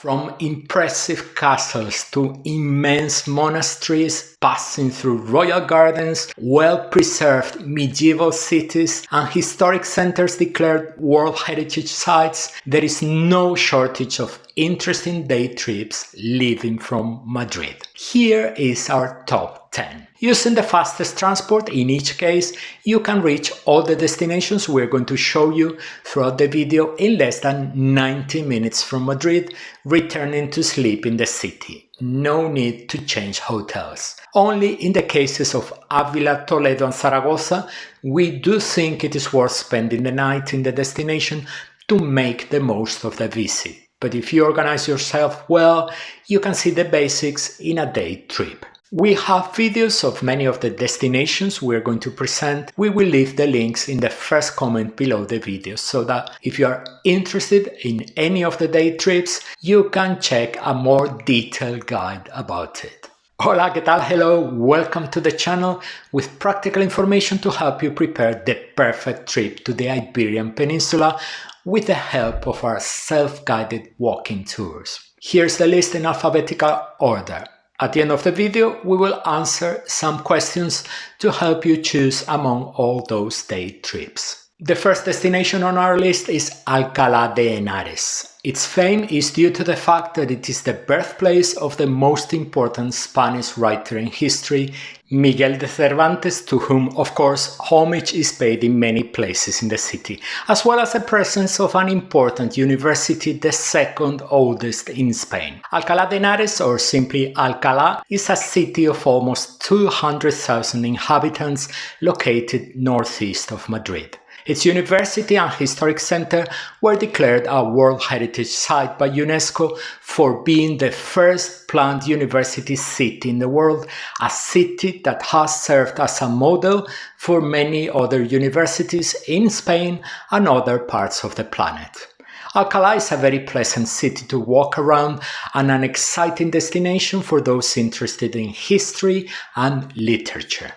From impressive castles to immense monasteries, passing through royal gardens, well-preserved medieval cities and historic centers declared World Heritage Sites, there is no shortage of interesting day trips leaving from Madrid. Here is our top 10. Using the fastest transport in each case, you can reach all the destinations we're going to show you throughout the video in less than 90 minutes from Madrid, returning to sleep in the city. No need to change hotels. Only in the cases of Ávila, Toledo and Zaragoza, we do think it is worth spending the night in the destination to make the most of the visit. But if you organize yourself well, you can see the basics in a day trip. We have videos of many of the destinations we're going to present. We will leave the links in the first comment below the video so that if you are interested in any of the day trips, you can check a more detailed guide about it. Hola, ¿qué tal? Hello, welcome to the channel with practical information to help you prepare the perfect trip to the Iberian Peninsula with the help of our self-guided walking tours. Here's the list in alphabetical order. At the end of the video, we will answer some questions to help you choose among all those day trips. The first destination on our list is Alcalá de Henares. Its fame is due to the fact that it is the birthplace of the most important Spanish writer in history, Miguel de Cervantes, to whom, of course, homage is paid in many places in the city, as well as the presence of an important university, the second oldest in Spain. Alcalá de Henares, or simply Alcalá, is a city of almost 200,000 inhabitants located northeast of Madrid. Its university and historic center were declared a World Heritage Site by UNESCO for being the first planned university city in the world, a city that has served as a model for many other universities in Spain and other parts of the planet. Alcalá is a very pleasant city to walk around and an exciting destination for those interested in history and literature.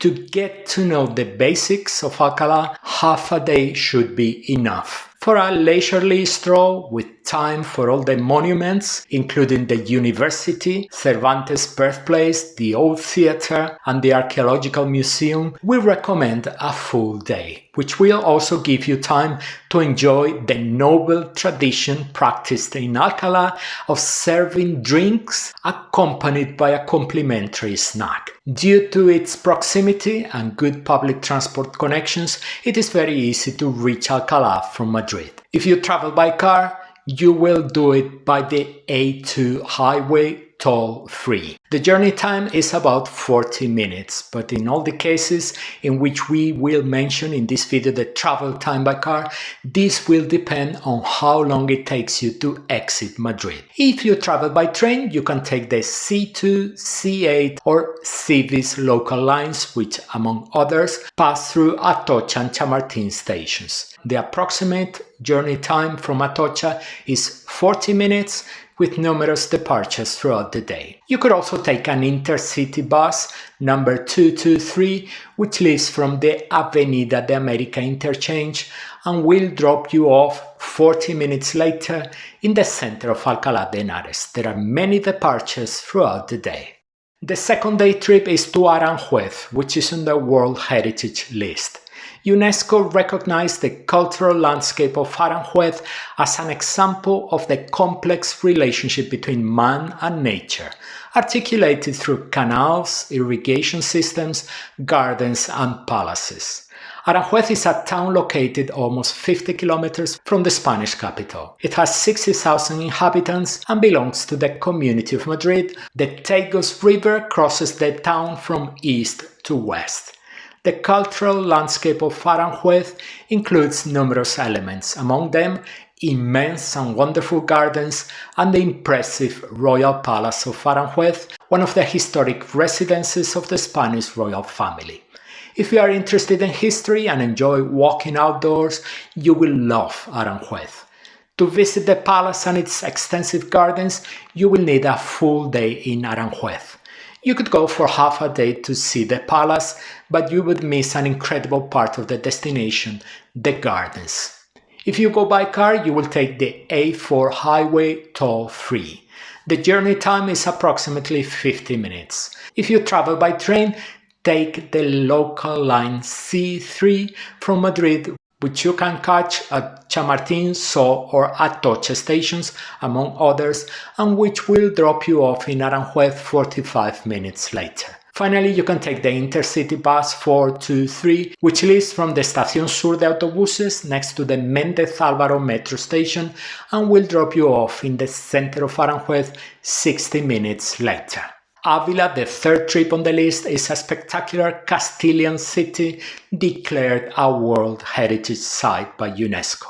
To get to know the basics of Alcalá, half a day should be enough. For a leisurely stroll with time for all the monuments, including the university, Cervantes' birthplace, the old theatre and the archaeological museum, we recommend a full day, which will also give you time to enjoy the noble tradition practiced in Alcalá of serving drinks accompanied by a complimentary snack. Due to its proximity and good public transport connections, it is very easy to reach Alcalá from Madrid. If you travel by car, you will do it by the A2 highway toll-free. The journey time is about 40 minutes, but in all the cases in which we will mention in this video the travel time by car, this will depend on how long it takes you to exit Madrid. If you travel by train, you can take the C2, C8 or Civis local lines, which among others pass through Atocha and Chamartín stations. The approximate journey time from Atocha is 40 minutes, with numerous departures throughout the day. You could also take an intercity bus, number 223, which leaves from the Avenida de América interchange and will drop you off 40 minutes later in the center of Alcalá de Henares. There are many departures throughout the day. The second day trip is to Aranjuez, which is on the World Heritage list. UNESCO recognized the cultural landscape of Aranjuez as an example of the complex relationship between man and nature, articulated through canals, irrigation systems, gardens and palaces. Aranjuez is a town located almost 50 kilometers from the Spanish capital. It has 60,000 inhabitants and belongs to the Community of Madrid. The Tagus River crosses the town from east to west. The cultural landscape of Aranjuez includes numerous elements, among them immense and wonderful gardens and the impressive Royal Palace of Aranjuez, one of the historic residences of the Spanish royal family. If you are interested in history and enjoy walking outdoors, you will love Aranjuez. To visit the palace and its extensive gardens, you will need a full day in Aranjuez. You could go for half a day to see the palace, but you would miss an incredible part of the destination, the gardens. If you go by car, you will take the A4 highway toll-free. The journey time is approximately 50 minutes. If you travel by train, take the local line C3 from Madrid, which you can catch at Chamartín, So or Atocha stations, among others, and which will drop you off in Aranjuez 45 minutes later. Finally, you can take the Intercity Bus 423, which leaves from the Estación Sur de Autobuses next to the Méndez Álvaro metro station and will drop you off in the center of Aranjuez 60 minutes later. Ávila, the third trip on the list, is a spectacular Castilian city declared a World Heritage Site by UNESCO.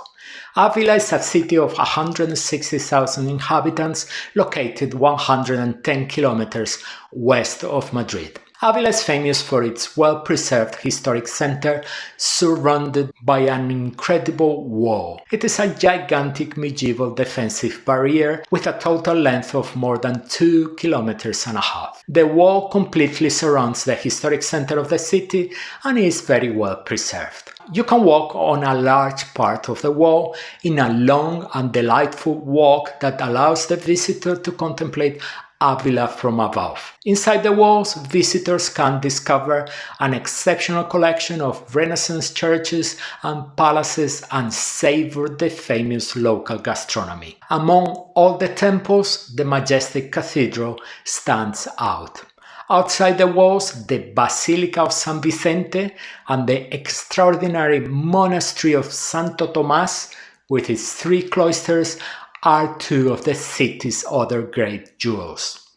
Ávila is a city of 160,000 inhabitants located 110 kilometers west of Madrid. Ávila is famous for its well-preserved historic center surrounded by an incredible wall. It is a gigantic medieval defensive barrier with a total length of more than 2 kilometers and a half. The wall completely surrounds the historic center of the city and is very well preserved. You can walk on a large part of the wall in a long and delightful walk that allows the visitor to contemplate Ávila from above. Inside the walls, visitors can discover an exceptional collection of Renaissance churches and palaces and savor the famous local gastronomy. Among all the temples, the majestic cathedral stands out. Outside the walls, the Basilica of San Vicente and the extraordinary monastery of Santo Tomás, with its 3 cloisters, are 2 of the city's other great jewels.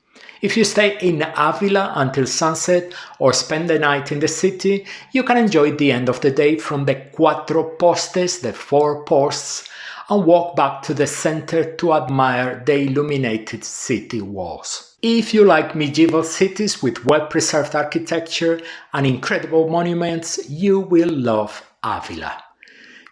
If you stay in Ávila until sunset or spend the night in the city, you can enjoy the end of the day from the Cuatro Postes, the 4 posts, and walk back to the center to admire the illuminated city walls. If you like medieval cities with well-preserved architecture and incredible monuments, you will love Ávila.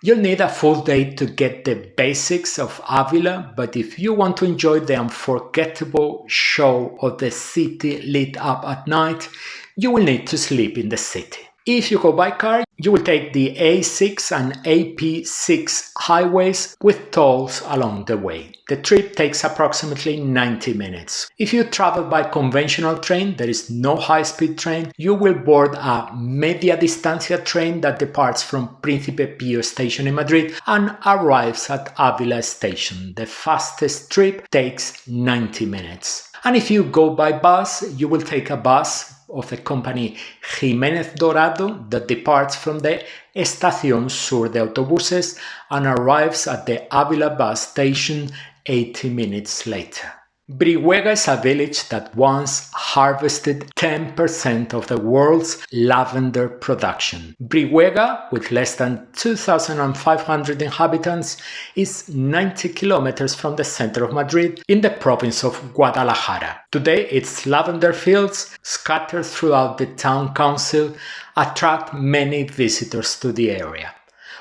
You'll need a full day to get the basics of Ávila, but if you want to enjoy the unforgettable show of the city lit up at night, you will need to sleep in the city. If you go by car, you will take the A6 and AP6 highways with tolls along the way. The trip takes approximately 90 minutes. If you travel by conventional train, there is no high-speed train, you will board a media distancia train that departs from Príncipe Pío station in Madrid and arrives at Ávila station. The fastest trip takes 90 minutes. And if you go by bus, you will take a bus of the company Jiménez Dorado that departs from the Estación Sur de Autobuses and arrives at the Ávila bus station 80 minutes later. Brihuega is a village that once harvested 10% of the world's lavender production. Brihuega, with less than 2,500 inhabitants, is 90 kilometers from the center of Madrid in the province of Guadalajara. Today, its lavender fields, scattered throughout the town council, attract many visitors to the area.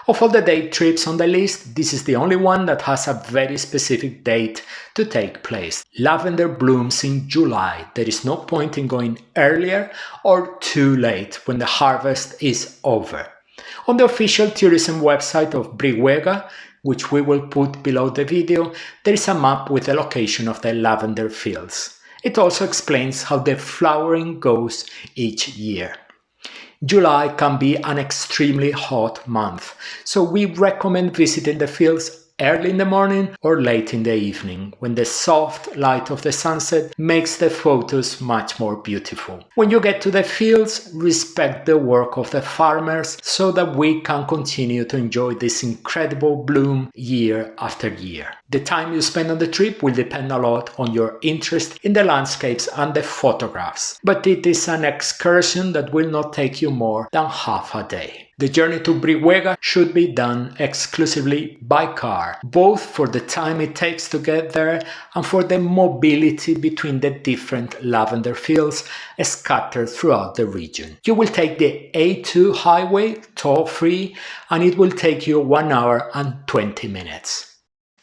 Of all the day trips on the list, this is the only one that has a very specific date to take place. Lavender blooms in July. There is no point in going earlier or too late when the harvest is over. On the official tourism website of Brihuega, which we will put below the video, there is a map with the location of the lavender fields. It also explains how the flowering goes each year. July can be an extremely hot month, so we recommend visiting the fields early in the morning or late in the evening, when the soft light of the sunset makes the photos much more beautiful. When you get to the fields, respect the work of the farmers so that we can continue to enjoy this incredible bloom year after year. The time you spend on the trip will depend a lot on your interest in the landscapes and the photographs, but it is an excursion that will not take you more than half a day. The journey to Brihuega should be done exclusively by car, both for the time it takes to get there and for the mobility between the different lavender fields scattered throughout the region. You will take the A2 highway toll-free and it will take you 1 hour and 20 minutes.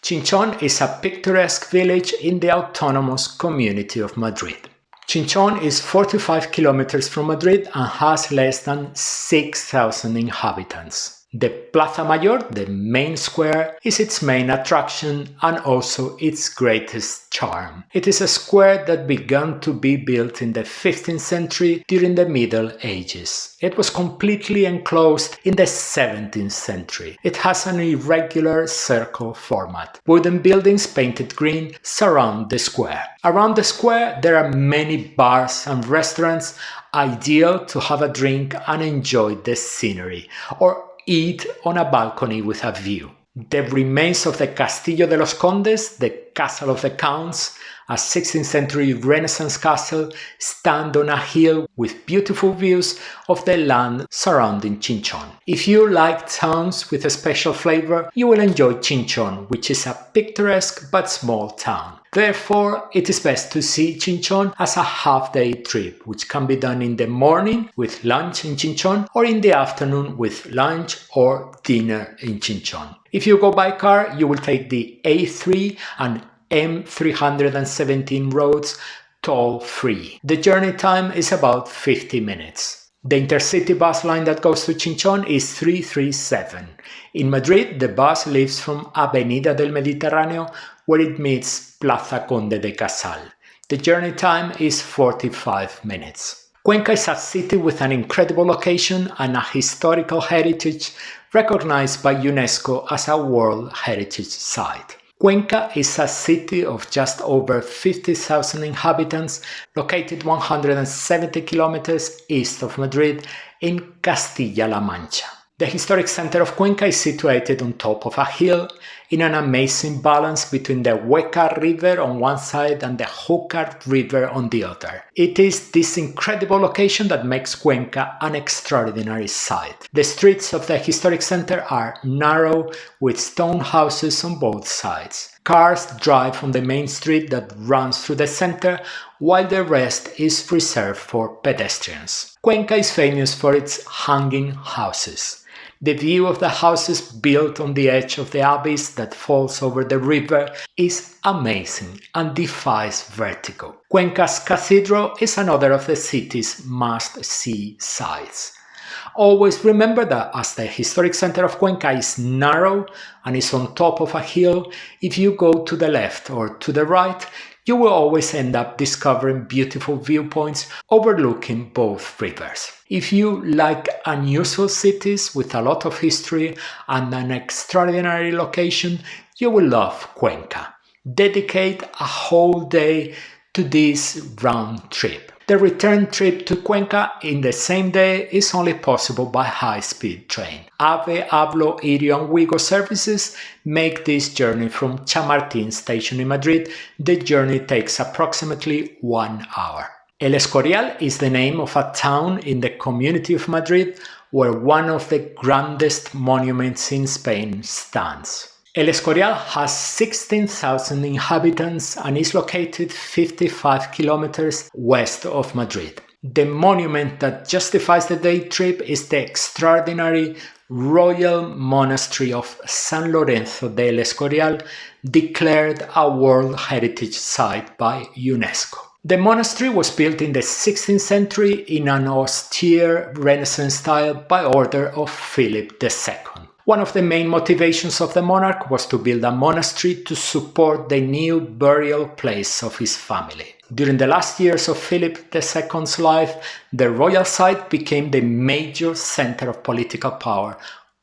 Chinchón is a picturesque village in the autonomous community of Madrid. Chinchón is 45 kilometers from Madrid and has less than 6,000 inhabitants. The Plaza Mayor, the main square, is its main attraction and also its greatest charm. It is a square that began to be built in the 15th century during the Middle Ages. It was completely enclosed in the 17th century. It has an irregular circle format. Wooden buildings painted green surround the square. Around the square there are many bars and restaurants, ideal to have a drink and enjoy the scenery, or eat on a balcony with a view. The remains of the Castillo de los Condes, the Castle of the Counts, a 16th century Renaissance castle, stand on a hill with beautiful views of the land surrounding Chinchón. If you like towns with a special flavor, you will enjoy Chinchón, which is a picturesque but small town. Therefore, it is best to see Chinchón as a half-day trip, which can be done in the morning with lunch in Chinchón or in the afternoon with lunch or dinner in Chinchón. If you go by car, you will take the A3 and M317 roads toll-free. The journey time is about 50 minutes. The intercity bus line that goes to Chinchón is 337. In Madrid, the bus leaves from Avenida del Mediterráneo, where it meets Plaza Conde de Casal. The journey time is 45 minutes. Cuenca is a city with an incredible location and a historical heritage recognized by UNESCO as a World Heritage Site. Cuenca is a city of just over 50,000 inhabitants, located 170 kilometers east of Madrid in Castilla-La Mancha. The historic center of Cuenca is situated on top of a hill in an amazing balance between the Hueca River on one side and the Júcar River on the other. It is this incredible location that makes Cuenca an extraordinary sight. The streets of the historic center are narrow with stone houses on both sides. Cars drive on the main street that runs through the center, while the rest is reserved for pedestrians. Cuenca is famous for its hanging houses. The view of the houses built on the edge of the abyss that falls over the river is amazing and defies vertigo. Cuenca's cathedral is another of the city's must-see sights. Always remember that as the historic center of Cuenca is narrow and is on top of a hill, if you go to the left or to the right, you will always end up discovering beautiful viewpoints overlooking both rivers. If you like unusual cities with a lot of history and an extraordinary location, you will love Cuenca. Dedicate a whole day to this round trip. The return trip to Cuenca in the same day is only possible by high-speed train. AVE, Hablo, Irio and Wigo services make this journey from Chamartín station in Madrid. The journey takes approximately 1 hour. El Escorial is the name of a town in the community of Madrid where one of the grandest monuments in Spain stands. El Escorial has 16,000 inhabitants and is located 55 kilometers west of Madrid. The monument that justifies the day trip is the extraordinary Royal Monastery of San Lorenzo de El Escorial, declared a World Heritage Site by UNESCO. The monastery was built in the 16th century in an austere Renaissance style by order of Philip II. One of the main motivations of the monarch was to build a monastery to support the new burial place of his family. During the last years of Philip II's life, the royal site became the major center of political power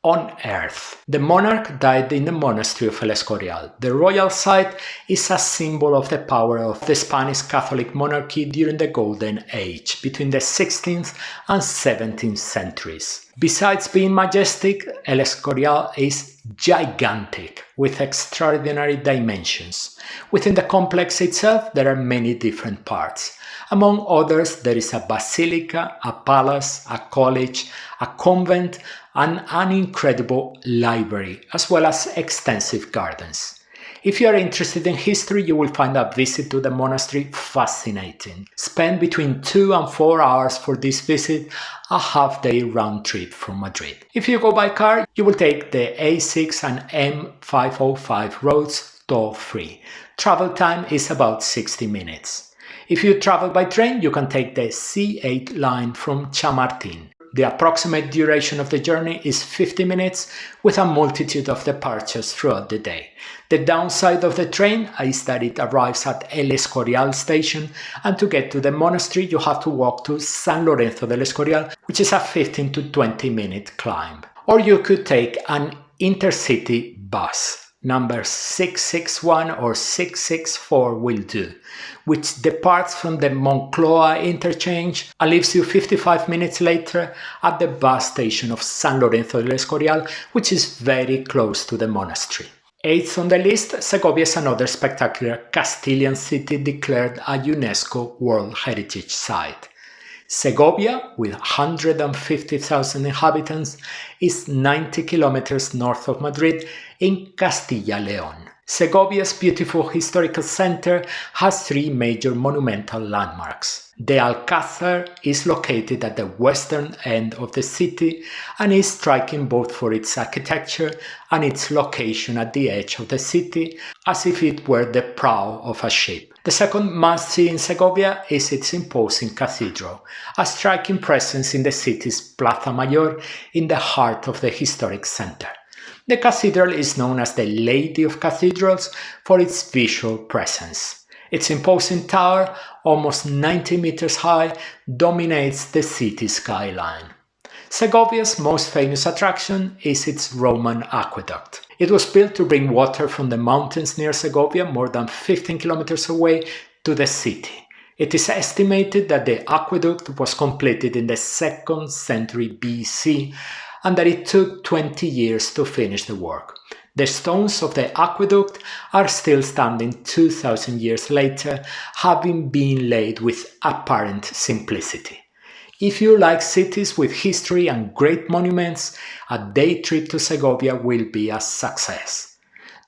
on earth. The monarch died in the monastery of El Escorial. The royal site is a symbol of the power of the Spanish Catholic monarchy during the Golden Age, between the 16th and 17th centuries. Besides being majestic, El Escorial is gigantic, with extraordinary dimensions. Within the complex itself, there are many different parts. Among others, there is a basilica, a palace, a college, a convent, and an incredible library, as well as extensive gardens. If you are interested in history, you will find a visit to the monastery fascinating. Spend between 2 and 4 hours for this visit, a half-day round trip from Madrid. If you go by car, you will take the A6 and M505 roads toll-free. Travel time is about 60 minutes. If you travel by train, you can take the C8 line from Chamartín. The approximate duration of the journey is 50 minutes with a multitude of departures throughout the day. The downside of the train is that it arrives at El Escorial station, and to get to the monastery you have to walk to San Lorenzo del Escorial, which is a 15 to 20 minute climb. Or you could take an intercity bus. Number 661 or 664 will do, which departs from the Moncloa interchange and leaves you 55 minutes later at the bus station of San Lorenzo del Escorial, which is very close to the monastery. Eighth on the list, Segovia is another spectacular Castilian city declared a UNESCO World Heritage Site. Segovia, with 150,000 inhabitants, is 90 kilometers north of Madrid in Castilla y León. Segovia's beautiful historical center has three major monumental landmarks. The Alcázar is located at the western end of the city and is striking both for its architecture and its location at the edge of the city, as if it were the prow of a ship. The second must-see in Segovia is its imposing cathedral, a striking presence in the city's Plaza Mayor in the heart of the historic center. The cathedral is known as the Lady of Cathedrals for its visual presence. Its imposing tower, almost 90 meters high, dominates the city skyline. Segovia's most famous attraction is its Roman aqueduct. It was built to bring water from the mountains near Segovia, more than 15 kilometers away, to the city. It is estimated that the aqueduct was completed in the 2nd century BC and that it took 20 years to finish the work. The stones of the aqueduct are still standing 2,000 years later, having been laid with apparent simplicity. If you like cities with history and great monuments, a day trip to Segovia will be a success.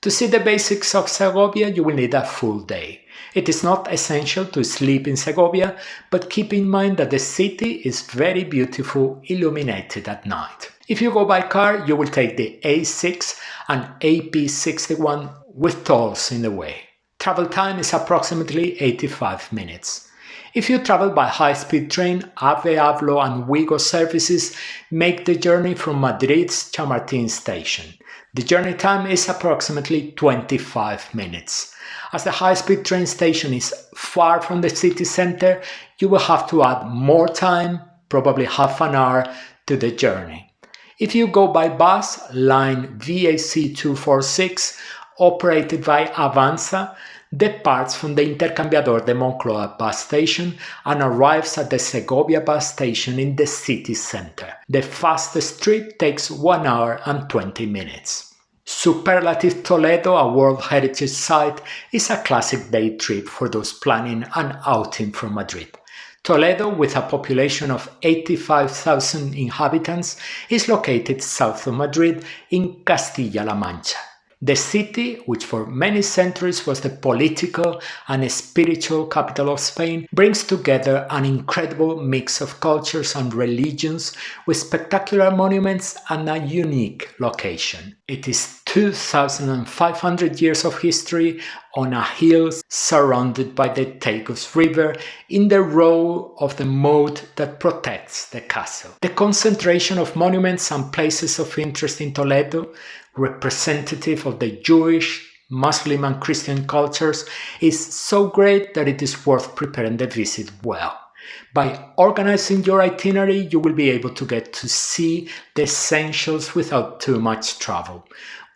To see the basics of Segovia, you will need a full day. It is not essential to sleep in Segovia, but keep in mind that the city is very beautiful, illuminated at night. If you go by car, you will take the A6 and AP61 with tolls in the way. Travel time is approximately 85 minutes. If you travel by high-speed train, Ave, Avlo and Wigo services make the journey from Madrid's Chamartín station. The journey time is approximately 25 minutes. As the high-speed train station is far from the city center, you will have to add more time, probably half an hour, to the journey. If you go by bus, line VAC 246, operated by Avanza, departs from the Intercambiador de Moncloa bus station and arrives at the Segovia bus station in the city center. The fastest trip takes 1 hour and 20 minutes. Superlative Toledo, a World Heritage Site, is a classic day trip for those planning an outing from Madrid. Toledo, with a population of 85,000 inhabitants, is located south of Madrid in Castilla-La Mancha. The city, which for many centuries was the political and spiritual capital of Spain, brings together an incredible mix of cultures and religions with spectacular monuments and a unique location. It is 2,500 years of history on a hill surrounded by the Tagus River in the role of the moat that protects the castle. The concentration of monuments and places of interest in Toledo, representative of the Jewish, Muslim and Christian cultures, is so great that it is worth preparing the visit well. By organizing your itinerary, you will be able to get to see the essentials without too much travel.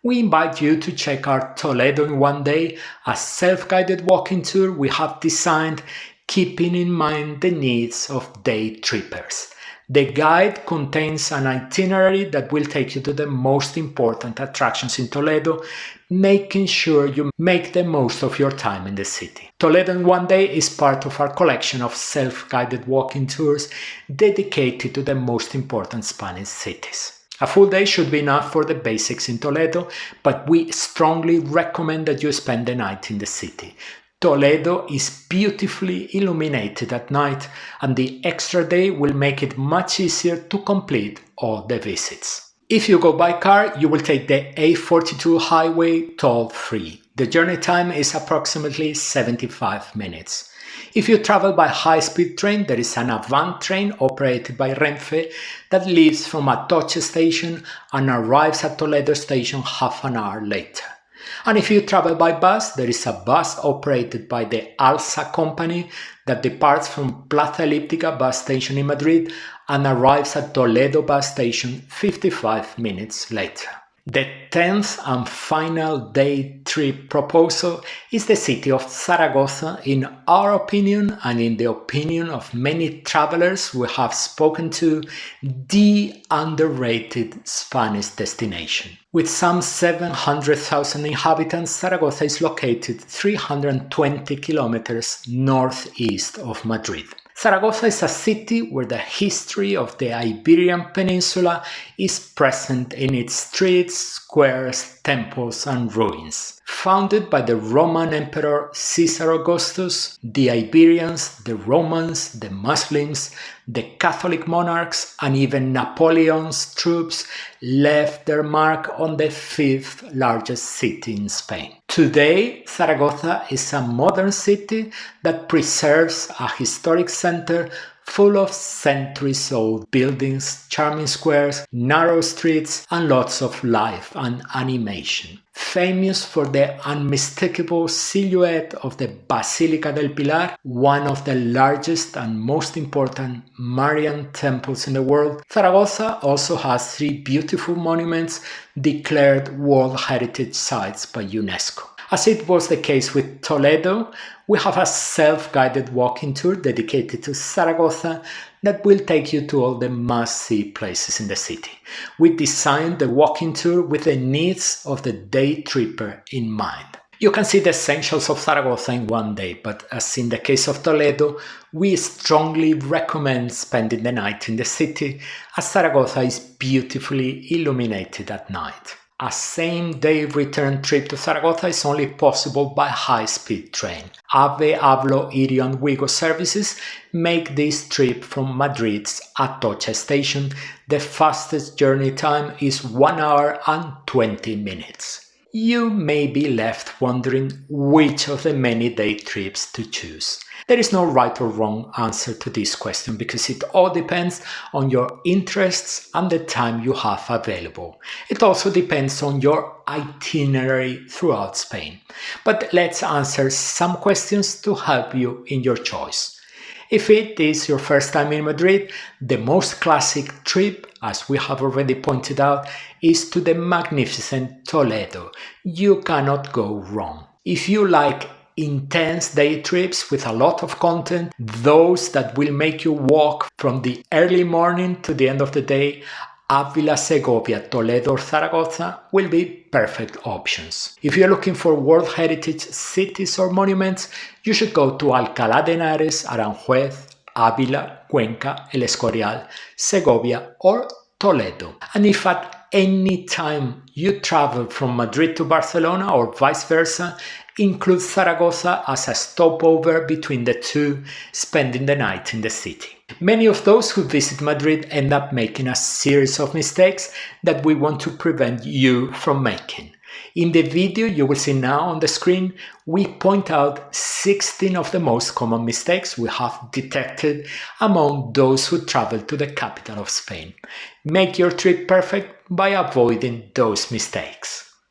We invite you to check our Toledo in one day, a self-guided walking tour we have designed keeping in mind the needs of day trippers. The guide contains an itinerary that will take you to the most important attractions in Toledo, making sure you make the most of your time in the city. Toledo in one day is part of our collection of self-guided walking tours dedicated to the most important Spanish cities. A full day should be enough for the basics in Toledo, but we strongly recommend that you spend the night in the city. Toledo is beautifully illuminated at night, and the extra day will make it much easier to complete all the visits. If you go by car, you will take the A42 highway toll-free. The journey time is approximately 75 minutes. If you travel by high-speed train, there is an Avant train operated by Renfe that leaves from Atocha station and arrives at Toledo station half an hour later. And if you travel by bus, there is a bus operated by the Alsa company that departs from Plaza Elíptica bus station in Madrid and arrives at Toledo bus station 55 minutes later. The 10th and final day trip proposal is the city of Zaragoza, in our opinion and in the opinion of many travelers we have spoken to, the underrated Spanish destination. With some 700,000 inhabitants, Zaragoza is located 320 kilometers northeast of Madrid. Zaragoza is a city where the history of the Iberian Peninsula is present in its streets, squares, temples and ruins. Founded by the Roman Emperor Caesar Augustus, the Iberians, the Romans, the Muslims, the Catholic monarchs and even Napoleon's troops left their mark on the fifth largest city in Spain. Today, Zaragoza is a modern city that preserves a historic center full of centuries-old buildings, charming squares, narrow streets, and lots of life and animation. Famous for the unmistakable silhouette of the Basilica del Pilar, one of the largest and most important Marian temples in the world, Zaragoza also has 3 beautiful monuments declared World Heritage Sites by UNESCO. As it was the case with Toledo, we have a self-guided walking tour dedicated to Zaragoza that will take you to all the must-see places in the city. We designed the walking tour with the needs of the day tripper in mind. You can see the essentials of Zaragoza in one day, but as in the case of Toledo, we strongly recommend spending the night in the city, as Zaragoza is beautifully illuminated at night. A same-day return trip to Zaragoza is only possible by high-speed train. AVE, Avlo, Irio and Wigo services make this trip from Madrid's Atocha station. The fastest journey time is 1 hour and 20 minutes. You may be left wondering which of the many day trips to choose. There is no right or wrong answer to this question because it all depends on your interests and the time you have available. It also depends on your itinerary throughout Spain. But let's answer some questions to help you in your choice. If it is your first time in Madrid, the most classic trip, as we have already pointed out, is to the magnificent Toledo. You cannot go wrong. If you like intense day trips with a lot of content, those that will make you walk from the early morning to the end of the day, Ávila, Segovia, Toledo or Zaragoza will be perfect options. If you're looking for World Heritage cities or monuments, you should go to Alcalá de Henares, Aranjuez, Ávila, Cuenca, El Escorial, Segovia or Toledo. And if at any time you travel from Madrid to Barcelona or vice versa, include Zaragoza as a stopover between the two, spending the night in the city. Many of those who visit Madrid end up making a series of mistakes that we want to prevent you from making. In the video you will see now on the screen, we point out 16 of the most common mistakes we have detected among those who travel to the capital of Spain. Make your trip perfect by avoiding those mistakes.